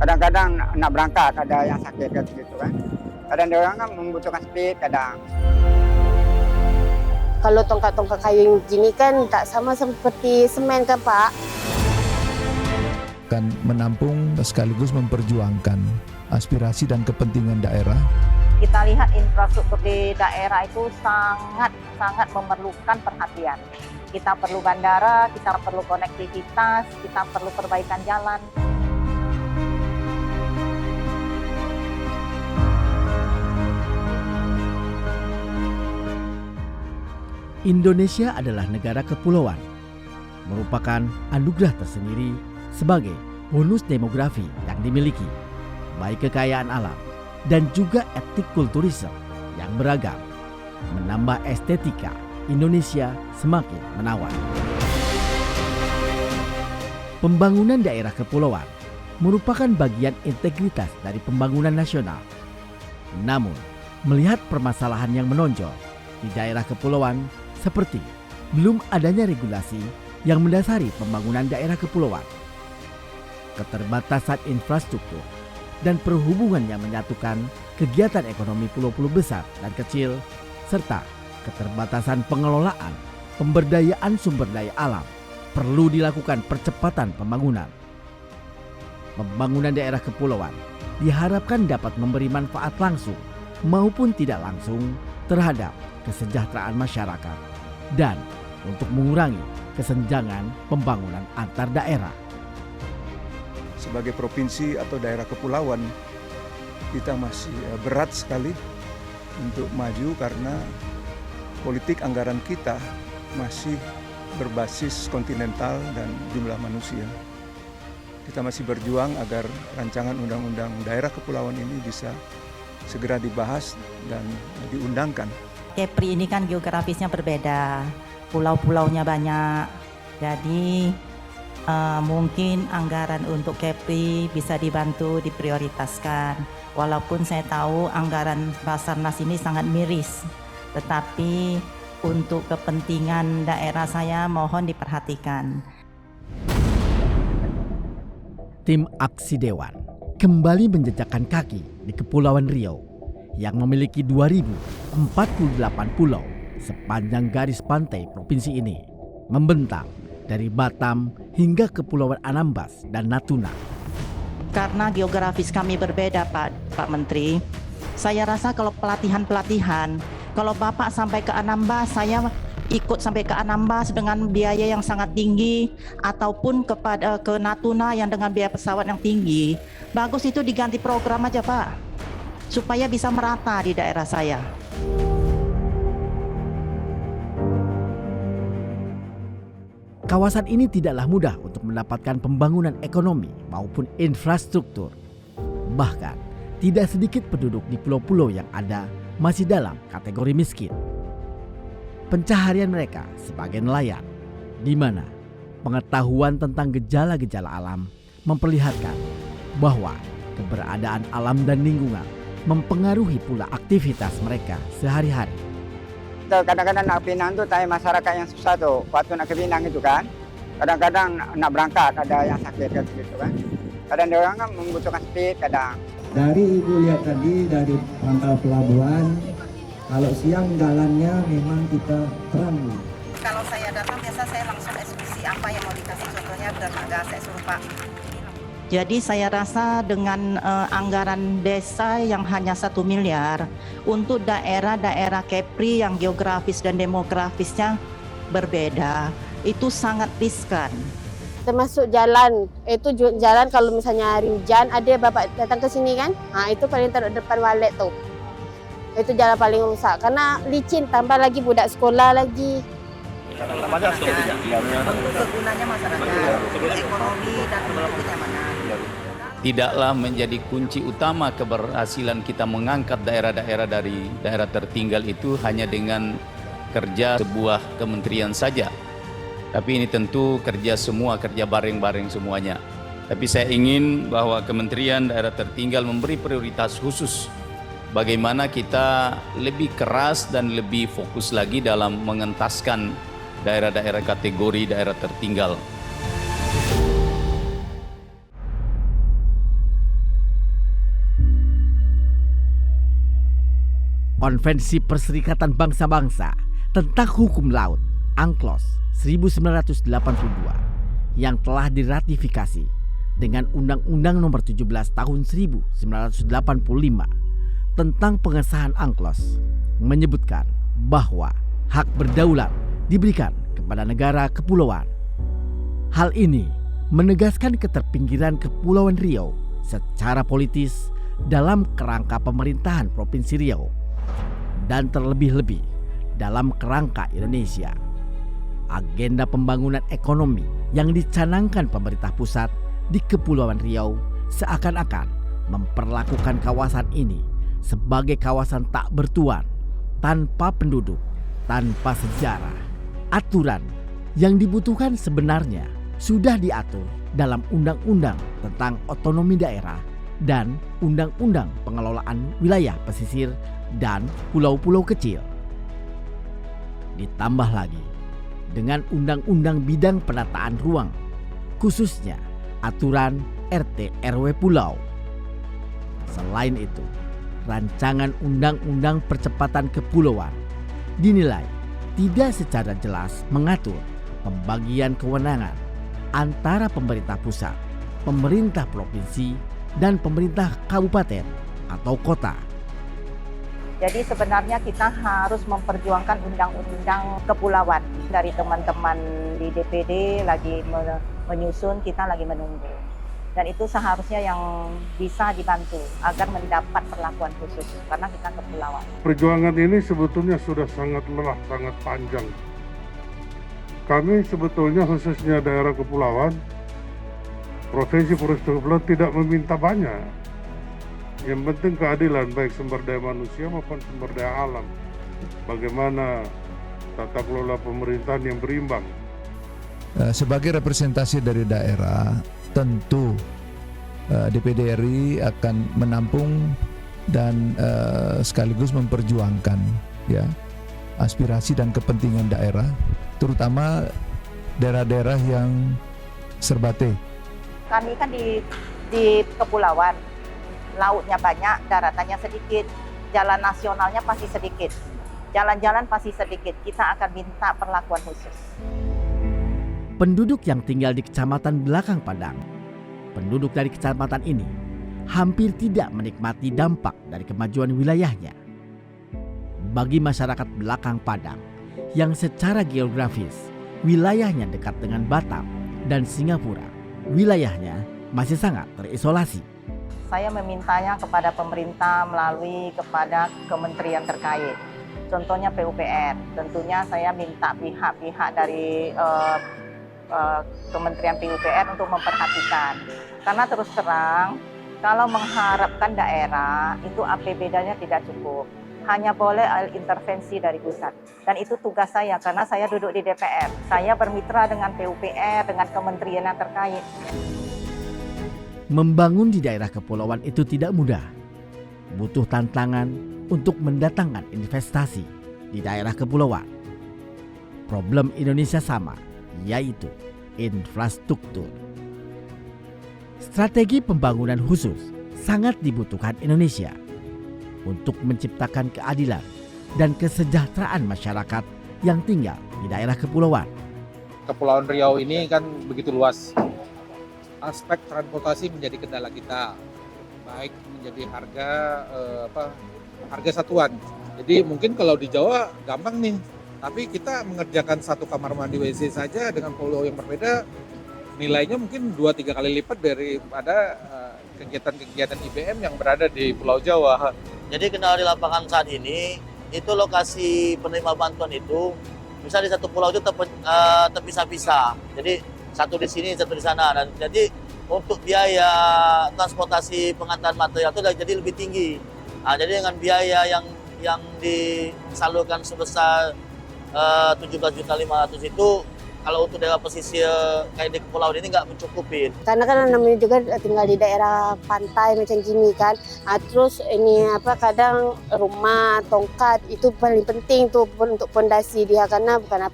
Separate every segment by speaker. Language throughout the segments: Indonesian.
Speaker 1: Kadang-kadang nak berangkat ada yang sakit gitu kan. Kadang dia orang kan membutuhkan speed kadang.
Speaker 2: Kalau tongkat-tongkat kayu yang gini kan tak sama seperti semen kan Pak?
Speaker 3: Kan menampung sekaligus memperjuangkan aspirasi dan kepentingan daerah.
Speaker 4: Kita lihat infrastruktur di daerah itu sangat memerlukan perhatian. Kita perlu bandara, kita perlu konektivitas, kita perlu perbaikan jalan.
Speaker 5: Indonesia adalah negara kepulauan, merupakan anugerah tersendiri sebagai bonus demografi yang dimiliki, baik kekayaan alam dan juga etik kulturisme yang beragam, menambah estetika Indonesia semakin menawan. Pembangunan daerah kepulauan merupakan bagian integritas dari pembangunan nasional. Namun, melihat permasalahan yang menonjol di daerah kepulauan seperti belum adanya regulasi yang mendasari pembangunan daerah kepulauan, keterbatasan infrastruktur, dan perhubungan yang menyatukan kegiatan ekonomi pulau-pulau besar dan kecil, serta keterbatasan pengelolaan pemberdayaan sumber daya alam, perlu dilakukan percepatan pembangunan. Pembangunan daerah kepulauan diharapkan dapat memberi manfaat langsung maupun tidak langsung terhadap kesejahteraan masyarakat dan untuk mengurangi kesenjangan pembangunan antar daerah.
Speaker 6: Sebagai provinsi atau daerah kepulauan, kita masih berat sekali untuk maju karena politik anggaran kita masih berbasis kontinental dan jumlah manusia. Kita masih berjuang agar rancangan undang-undang daerah kepulauan ini bisa segera dibahas dan diundangkan.
Speaker 4: Kepri ini kan geografisnya berbeda, pulau-pulaunya banyak, jadi mungkin anggaran untuk Kepri bisa dibantu diprioritaskan. Walaupun saya tahu anggaran Basarnas ini sangat miris, tetapi untuk kepentingan daerah saya mohon diperhatikan.
Speaker 5: Tim Aksi Dewan kembali menjejakkan kaki di Kepulauan Riau yang memiliki 2.048 pulau sepanjang garis pantai provinsi ini, membentang dari Batam hingga Kepulauan Anambas dan Natuna.
Speaker 4: Karena geografis kami berbeda Pak Menteri, saya rasa kalau pelatihan, kalau Bapak sampai ke Anambas, saya ikut sampai ke Anambas dengan biaya yang sangat tinggi, ataupun ke Natuna yang dengan biaya pesawat yang tinggi. Bagus itu diganti program aja Pak, supaya bisa merata di daerah saya.
Speaker 5: Kawasan ini tidaklah mudah untuk mendapatkan pembangunan ekonomi maupun infrastruktur. Bahkan, tidak sedikit penduduk di pulau-pulau yang ada masih dalam kategori miskin. Pencaharian mereka sebagai nelayan, di mana pengetahuan tentang gejala-gejala alam memperlihatkan bahwa keberadaan alam dan lingkungan mempengaruhi pula aktivitas mereka sehari-hari.
Speaker 1: Kadang-kadang nak pinang tu tanya masyarakat yang susah tu. Waktu nak ke Pinang itu kan, kadang-kadang nak berangkat ada yang sakit gitu kan. Kadang dia orang kan membutuhkan speed kadang.
Speaker 7: Dari ibu lihat tadi dari pangkal pelabuhan, kalau siang jalannya memang kita terang.
Speaker 4: Kalau saya datang biasa saya langsung eksekusi apa yang mau dikasih, contohnya dermaga saya suruh Pak. Jadi saya rasa dengan anggaran desa yang hanya 1 miliar untuk daerah-daerah Kepri yang geografis dan demografisnya berbeda, itu sangat riskan.
Speaker 2: Termasuk jalan, itu jalan kalau misalnya hari hujan ada Bapak datang ke sini kan, itu paling depan walet tuh. Itu jalan paling rusak karena licin, tambah lagi budak sekolah lagi.
Speaker 4: Untuk kegunanya masyarakat, ekonomi dan untuk kenyamanan.
Speaker 8: Tidaklah menjadi kunci utama keberhasilan kita mengangkat daerah-daerah dari daerah tertinggal itu hanya dengan kerja sebuah kementerian saja. Tapi ini tentu kerja semua, kerja bareng-bareng semuanya. Tapi saya ingin bahwa Kementerian Daerah Tertinggal memberi prioritas khusus bagaimana kita lebih keras dan lebih fokus lagi dalam mengentaskan daerah-daerah kategori daerah tertinggal.
Speaker 5: Konvensi Perserikatan Bangsa-Bangsa tentang Hukum Laut (UNCLOS) 1982 yang telah diratifikasi dengan Undang-Undang Nomor 17 Tahun 1985 tentang pengesahan UNCLOS menyebutkan bahwa hak berdaulat diberikan kepada negara kepulauan. Hal ini menegaskan keterpinggiran Kepulauan Riau secara politis dalam kerangka pemerintahan Provinsi Riau dan terlebih-lebih dalam kerangka Indonesia. Agenda pembangunan ekonomi yang dicanangkan pemerintah pusat di Kepulauan Riau seakan-akan memperlakukan kawasan ini sebagai kawasan tak bertuan, tanpa penduduk, tanpa sejarah. Aturan yang dibutuhkan sebenarnya sudah diatur dalam Undang-Undang tentang Otonomi Daerah dan Undang-Undang Pengelolaan Wilayah Pesisir dan Pulau-Pulau Kecil. Ditambah lagi dengan Undang-Undang Bidang Penataan Ruang, khususnya aturan RT RW Pulau. Selain itu, rancangan Undang-Undang Percepatan Kepulauan dinilai tidak secara jelas mengatur pembagian kewenangan antara pemerintah pusat, pemerintah provinsi, dan pemerintah kabupaten atau kota.
Speaker 4: Jadi sebenarnya kita harus memperjuangkan undang-undang kepulauan. Dari teman-teman di DPD lagi menyusun, kita lagi menunggu. Dan itu seharusnya yang bisa dibantu agar mendapat perlakuan khusus karena kita kepulauan.
Speaker 9: Perjuangan ini sebetulnya sudah sangat lelah, sangat panjang. Kami sebetulnya khususnya daerah kepulauan, provinsi kepulauan tidak meminta banyak. Yang penting keadilan baik sumber daya manusia maupun sumber daya alam. Bagaimana tata kelola pemerintahan yang berimbang.
Speaker 3: Sebagai representasi dari daerah, tentu DPD RI akan menampung dan sekaligus memperjuangkan ya aspirasi dan kepentingan daerah, terutama daerah-daerah yang serbate.
Speaker 4: Kami kan di kepulauan, lautnya banyak, daratannya sedikit, jalan nasionalnya pasti sedikit, jalan-jalan pasti sedikit. Kita akan minta perlakuan khusus.
Speaker 5: Penduduk yang tinggal di Kecamatan Belakang Padang, penduduk dari kecamatan ini hampir tidak menikmati dampak dari kemajuan wilayahnya. Bagi masyarakat Belakang Padang yang secara geografis wilayahnya dekat dengan Batam dan Singapura, wilayahnya masih sangat terisolasi.
Speaker 4: Saya memintanya kepada pemerintah melalui kepada kementerian terkait. Contohnya PUPR. Tentunya saya minta pihak-pihak dari Kementerian PUPR untuk memperhatikan. Karena terus terang, kalau mengharapkan daerah, itu APBD-nya tidak cukup. Hanya boleh intervensi dari pusat. Dan itu tugas saya, karena saya duduk di DPR. Saya bermitra dengan PUPR, dengan kementerian yang terkait.
Speaker 5: Membangun di daerah kepulauan itu tidak mudah. Butuh tantangan untuk mendatangkan investasi di daerah kepulauan. Problem Indonesia sama, yaitu infrastruktur. Strategi pembangunan khusus sangat dibutuhkan Indonesia untuk menciptakan keadilan dan kesejahteraan masyarakat yang tinggal di daerah kepulauan.
Speaker 10: Kepulauan Riau ini kan begitu luas. Aspek transportasi menjadi kendala kita, baik menjadi harga satuan. Jadi mungkin kalau di Jawa gampang nih, tapi kita mengerjakan satu kamar mandi WC saja dengan pulau yang berbeda, nilainya mungkin 2-3 kali lipat daripada kegiatan-kegiatan IBM yang berada di Pulau Jawa.
Speaker 11: Jadi kendala di lapangan saat ini, itu lokasi penerima bantuan itu, misalnya di satu pulau itu terpisah-pisah. Jadi satu di sini, satu di sana. Dan jadi untuk biaya transportasi pengantaran material itu jadi lebih tinggi. Nah, jadi dengan biaya yang disalurkan sebesar 17.500.000 itu, kalau untuk daerah pesisir kayak di kepulauan ini nggak mencukupin.
Speaker 2: Karena kan namanya juga tinggal di daerah pantai macam gini kan. Terus ini kadang rumah, tongkat itu paling penting tuh untuk pondasi dia, karena bukan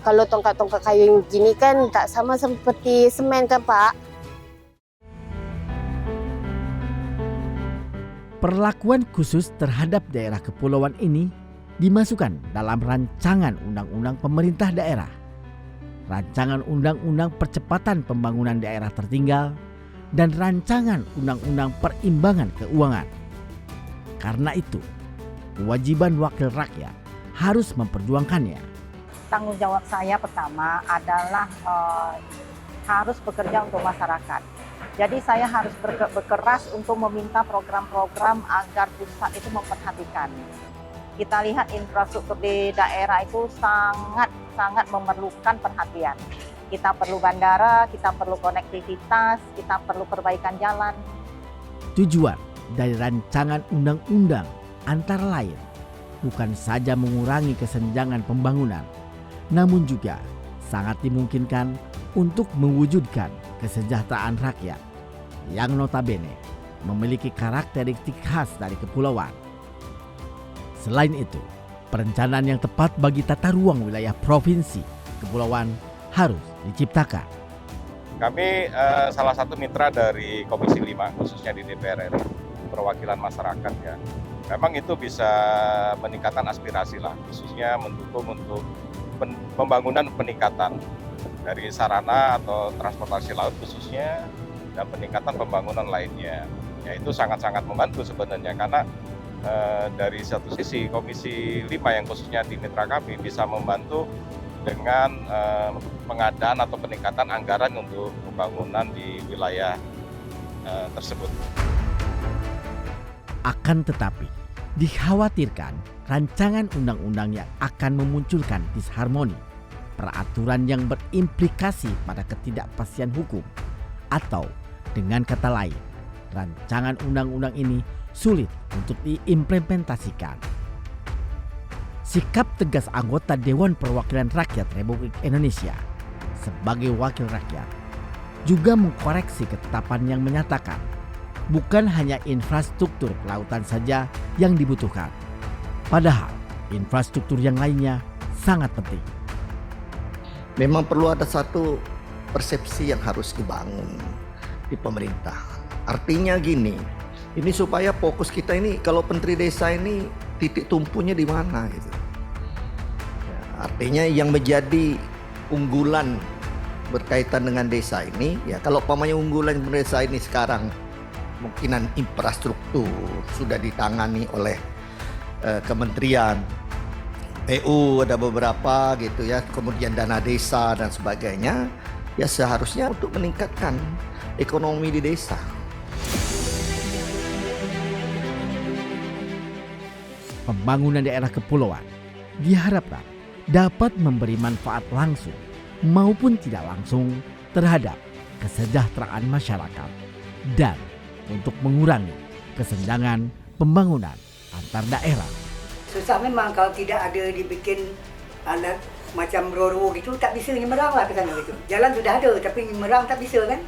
Speaker 2: kalau tongkat-tongkat kayu yang gini kan tak sama seperti semen kan Pak.
Speaker 5: Perlakuan khusus terhadap daerah kepulauan ini dimasukkan dalam rancangan undang-undang pemerintah daerah, rancangan undang-undang percepatan pembangunan daerah tertinggal, dan rancangan undang-undang perimbangan keuangan. Karena itu, kewajiban wakil rakyat harus memperjuangkannya.
Speaker 12: Tanggung jawab saya pertama adalah harus bekerja untuk masyarakat. Jadi saya harus berkeras untuk meminta program-program agar pusat itu memperhatikan. Kita lihat infrastruktur di daerah itu sangat memerlukan perhatian. Kita perlu bandara, kita perlu konektivitas, kita perlu perbaikan jalan.
Speaker 5: Tujuan dari rancangan undang-undang antara lain bukan saja mengurangi kesenjangan pembangunan, namun juga sangat dimungkinkan untuk mewujudkan kesejahteraan rakyat yang notabene memiliki karakteristik khas dari kepulauan. Selain itu, perencanaan yang tepat bagi tata ruang wilayah provinsi kepulauan harus diciptakan.
Speaker 13: Kami salah satu mitra dari Komisi 5 khususnya di DPR RI, perwakilan masyarakat ya. Memang itu bisa meningkatkan aspirasi lah, khususnya mendukung untuk pembangunan peningkatan dari sarana atau transportasi laut khususnya dan peningkatan pembangunan lainnya. Ya itu sangat-sangat membantu sebenarnya karena dari satu sisi Komisi 5 yang khususnya di mitra kami bisa membantu dengan pengadaan atau peningkatan anggaran untuk pembangunan di wilayah tersebut.
Speaker 5: Akan tetapi, dikhawatirkan rancangan undang-undang yang akan memunculkan disharmoni, peraturan yang berimplikasi pada ketidakpastian hukum, atau dengan kata lain, rancangan undang-undang ini sulit untuk diimplementasikan. Sikap tegas anggota Dewan Perwakilan Rakyat Republik Indonesia sebagai wakil rakyat juga mengkoreksi ketetapan yang menyatakan bukan hanya infrastruktur kelautan saja yang dibutuhkan, padahal infrastruktur yang lainnya sangat penting.
Speaker 14: Memang perlu ada satu persepsi yang harus dibangun di pemerintah. Artinya gini, ini supaya fokus kita ini kalau Menteri Desa ini titik tumpunya di mana gitu. Ya, artinya yang menjadi unggulan berkaitan dengan desa ini, ya kalau pamannya unggulan desa ini sekarang kemungkinan infrastruktur sudah ditangani oleh kementerian, PU ada beberapa gitu ya, kemudian dana desa dan sebagainya, ya seharusnya untuk meningkatkan ekonomi di desa.
Speaker 5: Pembangunan daerah kepulauan diharapkan dapat memberi manfaat langsung maupun tidak langsung terhadap kesejahteraan masyarakat dan untuk mengurangi kesenjangan pembangunan antar daerah.
Speaker 15: Susah memang kalau tidak ada dibikin alat macam roro gitu, tak bisa nyemerang lah ke sana gitu. Jalan sudah ada tapi nyemerang tak bisa kan.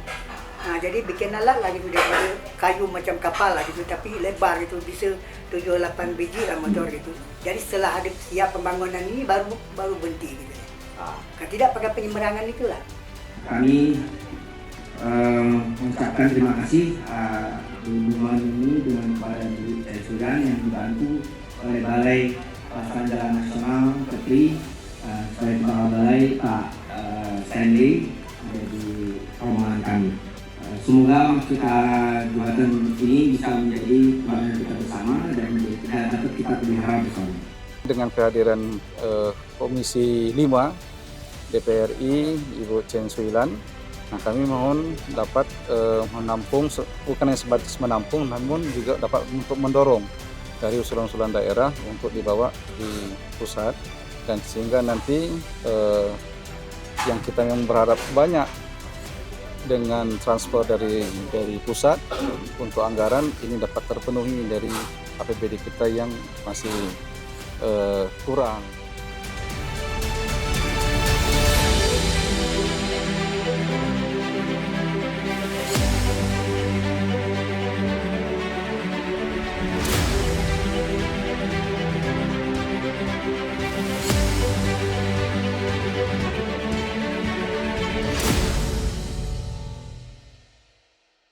Speaker 15: Jadi bikin alat lah gitu daripada kayu macam kapal lah gitu, tapi lebar gitu, bisa 7-8 biji lah motor gitu. Jadi setelah ada siap pembangunan ini baru berhenti gitu. Kalau tidak pakai penyeberangan itulah. Kami mengucapkan terima kasih hubungan ini dengan Badan Sudan yang dibantu oleh Balai Pelestarian Jalan Nasional Kepri, sebagai Kepala Balai Pak Stanley ada di rombongan kami. Semoga kita jabatan ini bisa menjadi kebanggaan kita bersama dan dapat kita pelihara bersama.
Speaker 16: Dengan kehadiran Komisi 5 DPR RI Ibu Chen Suilan, nah kami mohon dapat menampung, bukan hanya sebatas menampung, namun juga dapat untuk mendorong dari usulan-usulan daerah untuk dibawa di pusat, dan sehingga nanti yang kita yang berharap banyak dengan transfer dari pusat untuk anggaran ini dapat terpenuhi dari APBD kita yang masih kurang.